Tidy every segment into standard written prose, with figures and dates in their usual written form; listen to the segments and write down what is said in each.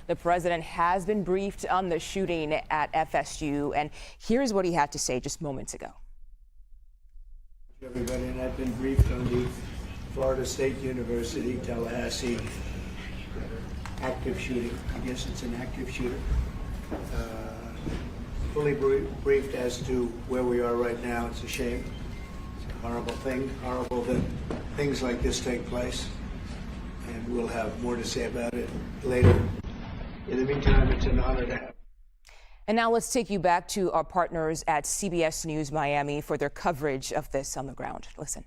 The president has been briefed on the shooting at FSU, and here's what he had to say just moments ago. Everybody, and I've been briefed on the Florida State University, Tallahassee active shooting. I guess it's an active shooter. Fully briefed as to where we are right now. It's a shame. It's a horrible thing. Horrible that things like this take place. And we'll have more to say about it later. In the meantime, it's an honor to have. And now let's take you back to our partners at CBS News Miami for their coverage of this on the ground. Listen.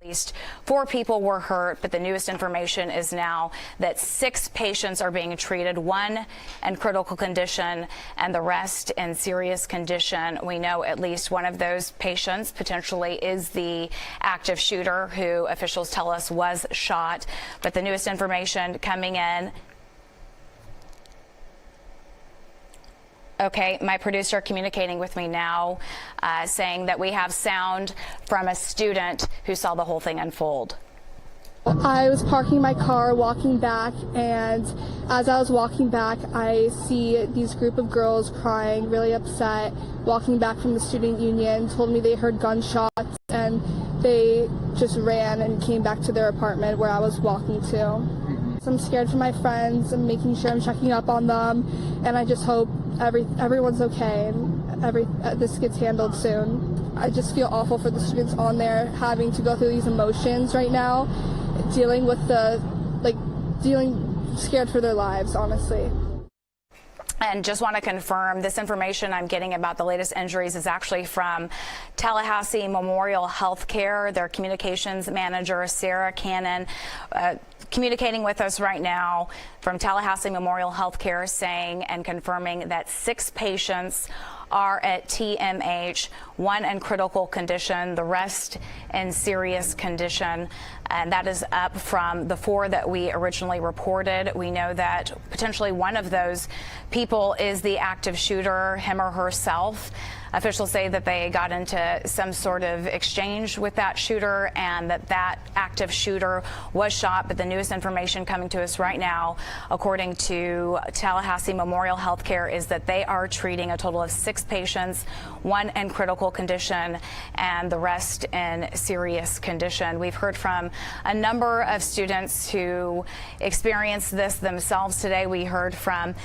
At least 4 people were hurt, but the newest information is now that 6 patients are being treated, 1 in critical condition and the rest in serious condition. We know at least one of those patients potentially is the active shooter who officials tell us was shot. But the newest information coming in. Okay, my producer communicating with me now, saying that we have sound from a student who saw the whole thing unfold. I was parking my car, walking back, and as I was walking back, I see these group of girls crying, really upset, walking back from the student union, told me they heard gunshots, and they just ran and came back to their apartment where I was walking to. So I'm scared for my friends. I'm making sure I'm checking up on them, and I just hope everyone's okay and this gets handled soon. I just feel awful for the students on there having to go through these emotions right now, dealing with scared for their lives, honestly. And just want to confirm this information I'm getting about the latest injuries is actually from Tallahassee Memorial Healthcare. Their communications manager, Sarah Cannon, communicating with us right now from Tallahassee Memorial Healthcare, saying and confirming that 6 patients are at TMH, 1 in critical condition, the rest in serious condition. And that is up from the 4 that we originally reported. We know that potentially one of those people is the active shooter, him or herself. Officials say that they got into some sort of exchange with that shooter and that active shooter was shot. But the newest information coming to us right now, according to Tallahassee Memorial Healthcare, is that they are treating a total of 6 patients, 1 in critical condition and the rest in serious condition. We've heard from a number of students who experienced this themselves today. We heard from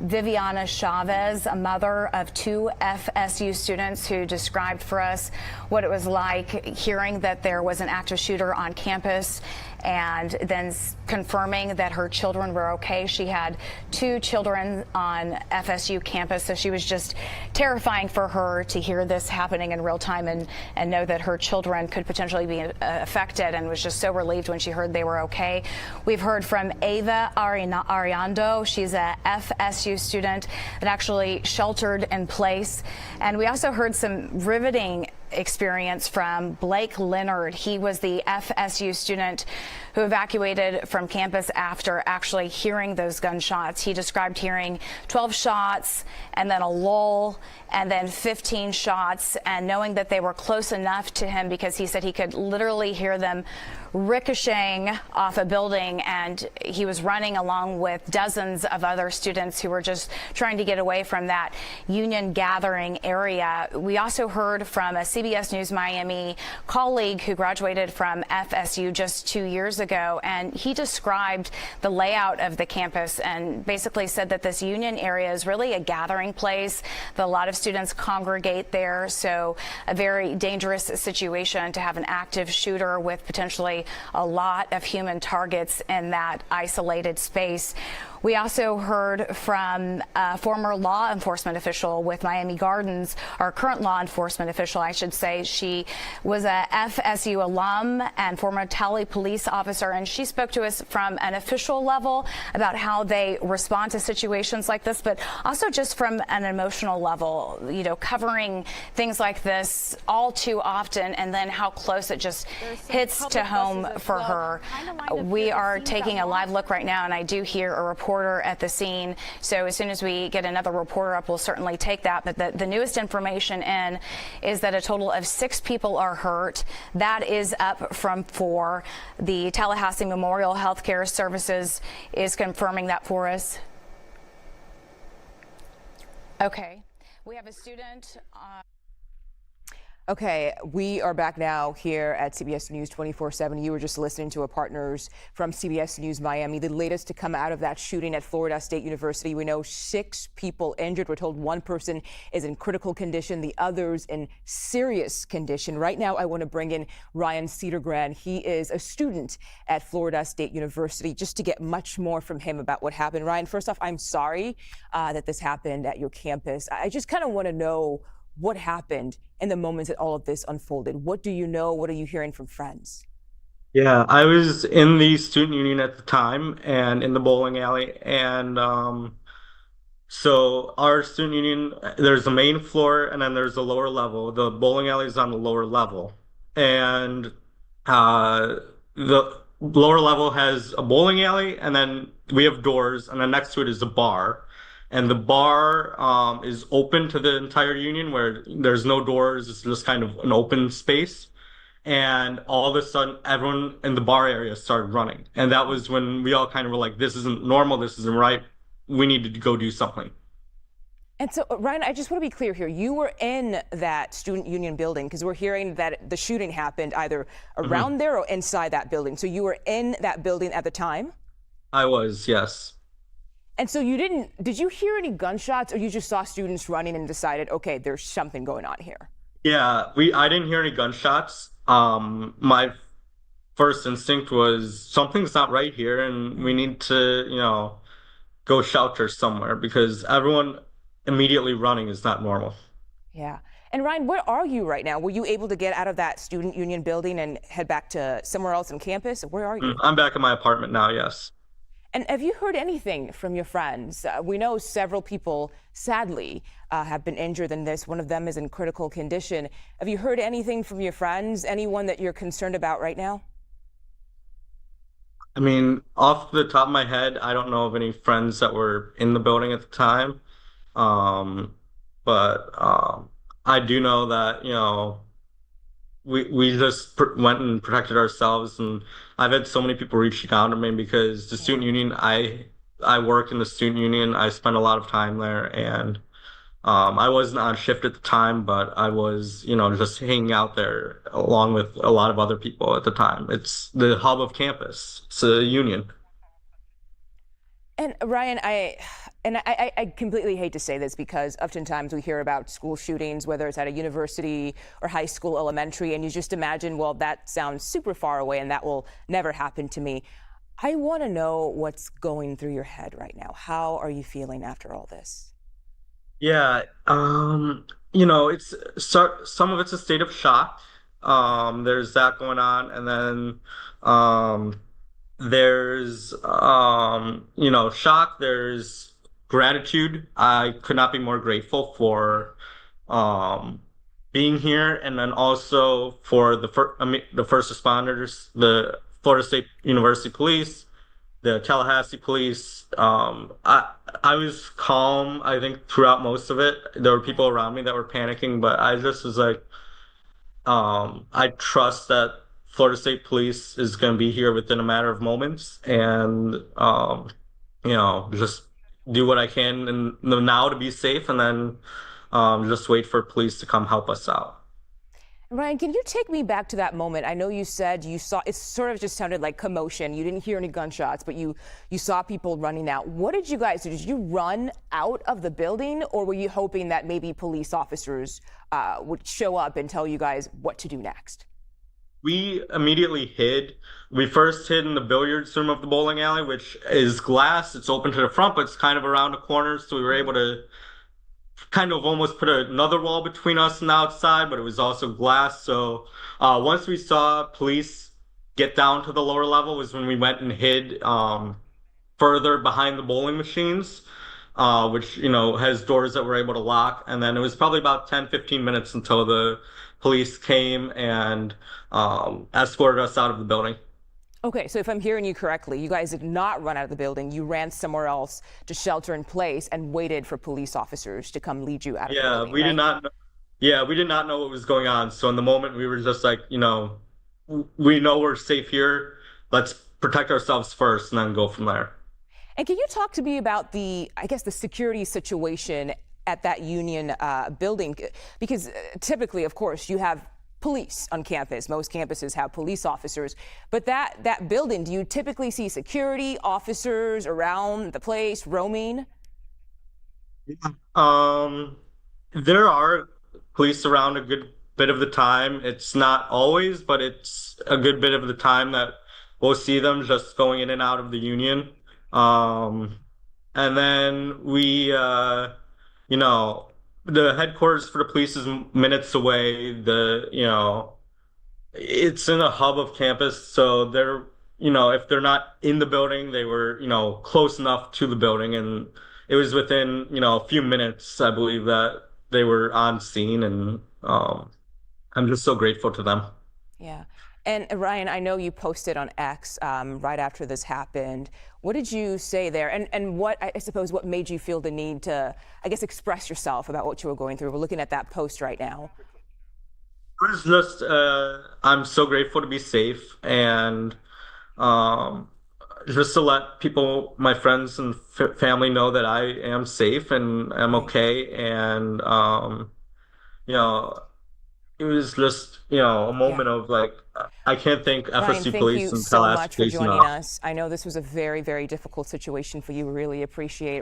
Viviana Chavez, a mother of 2 FSU students, who described for us what it was like hearing that there was an active shooter on campus and then confirming that her children were okay. She had 2 children on FSU campus, so she was just terrifying for her to hear this happening in real time and know that her children could potentially be affected, and was just so relieved when she heard they were okay. We've heard from Ava Ariando. She's a FSU student that actually sheltered in place. And we also heard some riveting experience from Blake Leonard. He was the FSU student who evacuated from campus after actually hearing those gunshots. He described hearing 12 shots and then a lull and then 15 shots, and knowing that they were close enough to him because he said he could literally hear them ricocheting off a building, and he was running along with dozens of other students who were just trying to get away from that union gathering area. We also heard from a CBS News Miami colleague who graduated from FSU just 2 years ago, and he described the layout of the campus and basically said that this union area is really a gathering place, that a lot of students congregate there, so a very dangerous situation to have an active shooter with potentially a lot of human targets in that isolated space. We also heard from a former law enforcement official with Miami Gardens, or current law enforcement official, I should say. She was a FSU alum and former Tally police officer, and she spoke to us from an official level about how they respond to situations like this, but also just from an emotional level, you know, covering things like this all too often, and then how close it just hits to home for her. We are taking a live look right now, and I do hear a report reporter at the scene. So as soon as we get another reporter up, we'll certainly take that. But the newest information in is that a total of 6 people are hurt. That is up from 4. The Tallahassee Memorial Healthcare Services is confirming that for us. Okay. We have a student. Okay, we are back now here at CBS News 24/7. You were just listening to our partners from CBS News Miami. The latest to come out of that shooting at Florida State University. We know 6 people injured. We're told 1 person is in critical condition, the others in serious condition. Right now, I want to bring in Ryan Cedergran. He is a student at Florida State University, just to get much more from him about what happened. Ryan, first off, I'm sorry that this happened at your campus. I just kind of want to know what happened in the moments that all of this unfolded. What do you know? What are you hearing from friends? Yeah, I was in the student union at the time and in the bowling alley. And so our student union, there's a main floor and then there's a lower level. The bowling alley is on the lower level. And the lower level has a bowling alley, and then we have doors, and then next to it is a bar. And the bar is open to the entire union, where there's no doors. It's just kind of an open space. And all of a sudden, everyone in the bar area started running. And that was when we all kind of were like, this isn't normal. This isn't right. We need to go do something. And so, Ryan, I just want to be clear here. You were in that student union building, because we're hearing that the shooting happened either around there or inside that building. So you were in that building at the time? I was, yes. And so did you hear any gunshots, or you just saw students running and decided, okay, there's something going on here? Yeah, I didn't hear any gunshots. My first instinct was something's not right here, and we need to, go shelter somewhere, because everyone immediately running is not normal. Yeah. And Ryan, where are you right now? Were you able to get out of that student union building and head back to somewhere else on campus? Where are you? I'm back at my apartment now, yes. And have you heard anything from your friends? We know several people, sadly, have been injured in this. One of them is in critical condition. Have you heard anything from your friends? Anyone that you're concerned about right now? I mean, off the top of my head, I don't know of any friends that were in the building at the time. But I do know that, we just went and protected ourselves. And I've had so many people reaching out to me, because the student union, I work in the student union. I spent a lot of time there, and I wasn't on shift at the time, but I was, just hanging out there along with a lot of other people at the time. It's the hub of campus. It's a union. And Ryan, I completely hate to say this, because oftentimes we hear about school shootings, whether it's at a university or high school, elementary, and you just imagine, well, that sounds super far away and that will never happen to me. I want to know what's going through your head right now. How are you feeling after all this? Yeah, it's some of it's a state of shock. There's that going on, and then there's shock. There's gratitude. I could not be more grateful for being here, and then also for the first responders, the Florida State University Police, the Tallahassee Police. I was calm, I think, throughout most of it. There were people around me that were panicking, but I just was like, I trust that Florida State Police is going to be here within a matter of moments, and just do what I can and now to be safe, and then just wait for police to come help us out. Ryan, can you take me back to that moment? I know you said you saw, it sort of just sounded like commotion. You didn't hear any gunshots, but you saw people running out. What did you guys do? Did you run out of the building, or were you hoping that maybe police officers would show up and tell you guys what to do next? We immediately hid. We first hid in the billiards room of the bowling alley, which is glass. It's open to the front, but it's kind of around the corner, so we were able to kind of almost put another wall between us and the outside, but it was also glass. So once we saw police get down to the lower level was when we went and hid further behind the bowling machines, which, has doors that we're able to lock. And then it was probably about 10-15 minutes until the police came and escorted us out of the building. Okay, so if I'm hearing you correctly, you guys did not run out of the building. You ran somewhere else to shelter in place and waited for police officers to come lead you out of the Yeah, building, we did right? not. Yeah, we did not know what was going on. So in the moment, we were just like, we know we're safe here. Let's protect ourselves first, and then go from there. And can you talk to me about I guess, the security situation at that union building? Because typically, of course, you have police on campus. Most campuses have police officers. But that building, do you typically see security officers around the place roaming? Um, there are police around a good bit of the time. It's not always, but it's a good bit of the time that we'll see them just going in and out of the union. Um, and then you know, the headquarters for the police is minutes away. It's in a hub of campus, so if they're not in the building, they were, close enough to the building, and it was within, a few minutes, I believe, that they were on scene, and I'm just so grateful to them. Yeah. And Ryan, I know you posted on X right after this happened. What did you say there? And what, I suppose, what made you feel the need to, I guess, express yourself about what you were going through? We're looking at that post right now. It was just, I'm so grateful to be safe, and um, just to let people, my friends and family, know that I am safe and I'm Right. okay. And, you know, it was just, a Yeah. moment of like, I can't thank Ryan, FSU thank Police you and so Tallahassee much for Police joining enough. us. I know this was a very, very difficult situation for you. We really appreciate